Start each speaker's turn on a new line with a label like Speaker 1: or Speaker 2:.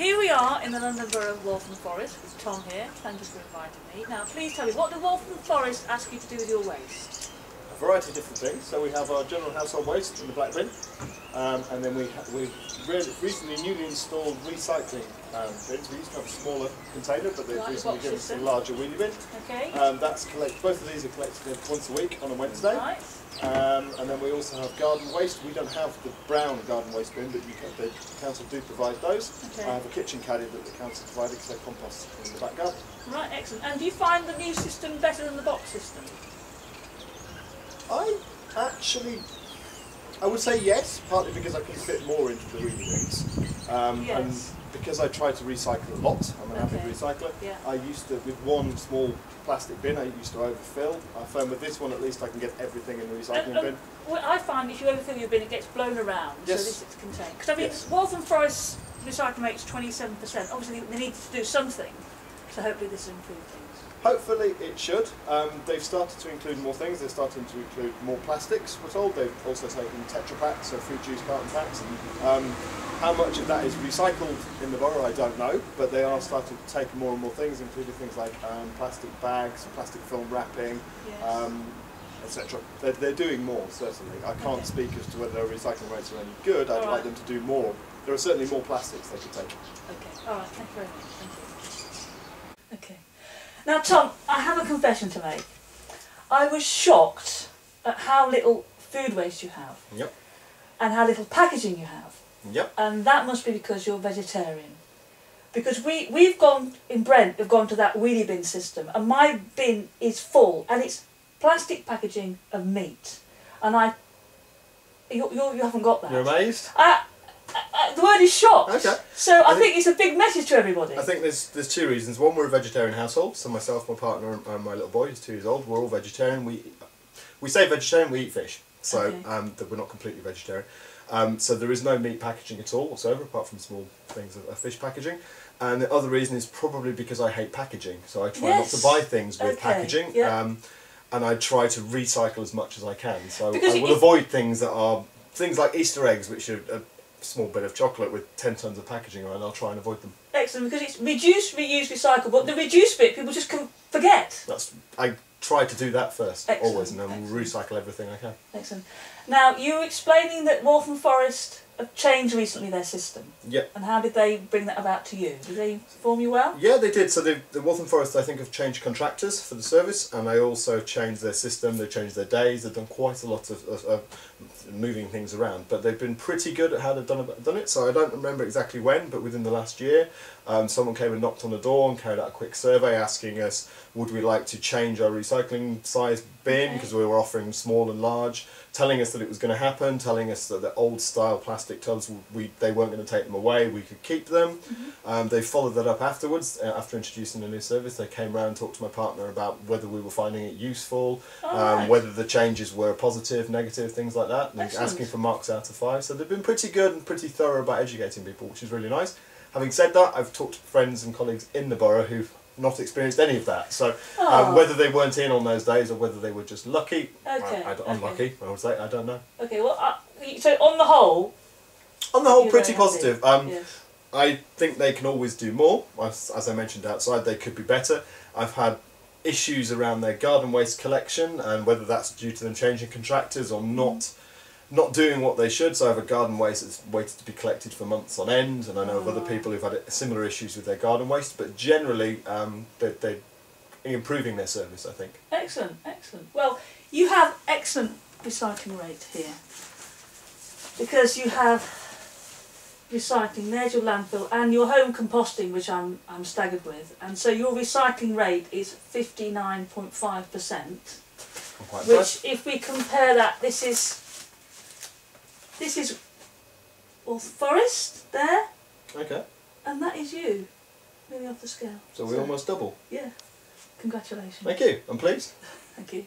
Speaker 1: Here we are in the London Borough of Waltham Forest with Tom here. Thank you for inviting me. Now please tell me, what did Waltham Forest ask you to do with your waste?
Speaker 2: A variety of different things. So we have our general household waste in the black bin, and then we've recently newly installed recycling bins. We used to have a smaller container, but they've recently given us a larger wheelie bin.
Speaker 1: Okay.
Speaker 2: Both of these are collected once a week on a Wednesday.
Speaker 1: Right.
Speaker 2: And then we also have garden waste. We don't have the brown garden waste bin, but the council do provide those.
Speaker 1: Okay.
Speaker 2: I have a kitchen caddy that the council provided because they compost in the back garden.
Speaker 1: Right, excellent. And do you find the new system better than the box system?
Speaker 2: I would say yes, partly because I can fit more into the wheelie bins.
Speaker 1: Yes.
Speaker 2: And because I try to recycle a lot, I'm an avid recycler.
Speaker 1: Yeah.
Speaker 2: I used to, with one small plastic bin, I used to overfill. I found with this one at least I can get everything in the recycling bin.
Speaker 1: Well, I find if you overfill your bin, it gets blown around,
Speaker 2: yes.
Speaker 1: so this is contained. Because I mean, Waltham Forest recycling rate is 27%. Obviously, they need to do something, so hopefully this will improve things.
Speaker 2: Hopefully it should. They've started to include more things. They're starting to include more plastics, we're told. They've also taken Tetra packs, so fruit juice carton packs. How much of that is recycled in the borough, I don't know, but they are starting to take more and more things, including things like plastic bags, plastic film wrapping, etc. They're doing more, certainly. I can't speak as to whether their recycling rates are any good. I'd like them to do more. There are certainly more plastics they could take.
Speaker 1: Okay, alright, thank you very much. Thank you. Okay. Now Tom, I have a confession to make. I was shocked at how little food waste you have.
Speaker 2: Yep.
Speaker 1: And how little packaging you have.
Speaker 2: Yep.
Speaker 1: And that must be because you're vegetarian. Because we've gone, in Brent, we've gone to that wheelie bin system, and my bin is full, and it's plastic packaging of meat. And you haven't got that.
Speaker 2: You're amazed?
Speaker 1: The word is shocked.
Speaker 2: Okay.
Speaker 1: So I think it's a big message to everybody.
Speaker 2: I think there's two reasons. One, we're a vegetarian household, so myself, my partner and my little boy, who's 2 years old, we're all vegetarian. We say vegetarian, we eat fish, so that we're not completely vegetarian. So there is no meat packaging at all whatsoever, apart from small things of fish packaging. And the other reason is probably because I hate packaging, so I try not to buy things with packaging.
Speaker 1: Yeah.
Speaker 2: And I try to recycle as much as I can. So
Speaker 1: because
Speaker 2: I will avoid things that are things like Easter eggs, which are a small bit of chocolate with 10 tons of packaging on, and I'll try and avoid them. Excellent,
Speaker 1: because it's reduce, reuse, recycle, but the reduce bit people just can forget.
Speaker 2: I try to do that first, always, and then we'll recycle everything I can.
Speaker 1: Excellent. Now, you were explaining that Waltham Forest have changed recently their system.
Speaker 2: Yep.
Speaker 1: And how did they bring that about to you? Did they inform you well?
Speaker 2: Yeah, they did. So the Waltham Forest, I think, have changed contractors for the service, and they also changed their system, they've changed their days, they've done quite a lot of moving things around. But they've been pretty good at how they've done it. So I don't remember exactly when, but within the last year, someone came and knocked on the door and carried out a quick survey asking us, would we like to change our recycling size bin, because we were offering small and large, telling us that it was going to happen, telling us that the old style plastic tubs, they weren't going to take them away, we could keep them. They followed that up afterwards, after introducing a new service. They came round and talked to my partner about whether we were finding it useful, whether the changes were positive, negative, things like that, and asking for marks out of 5. So they've been pretty good and pretty thorough about educating people, which is really nice. Having said that, I've talked to friends and colleagues in the borough who've not experienced any of that, so whether they weren't in on those days or whether they were just lucky, unlucky, I would say, I don't know.
Speaker 1: Okay, well, so on the whole,
Speaker 2: pretty positive. Yes. I think they can always do more. As I mentioned outside, they could be better. I've had issues around their garden waste collection, and whether that's due to them changing contractors or not doing what they should. So I have a garden waste that's waited to be collected for months on end, and I know of other people who've had similar issues with their garden waste, but generally they're improving their service, I think.
Speaker 1: Excellent, excellent. Well, you have excellent recycling rate here, because you have recycling, there's your landfill, and your home composting, which I'm staggered with, and so your recycling rate is 59.5%, which if we compare that, this is Waltham Forest there, and that is you, really off the scale.
Speaker 2: So we almost double.
Speaker 1: Yeah, congratulations.
Speaker 2: Thank you, I'm pleased.
Speaker 1: Thank you.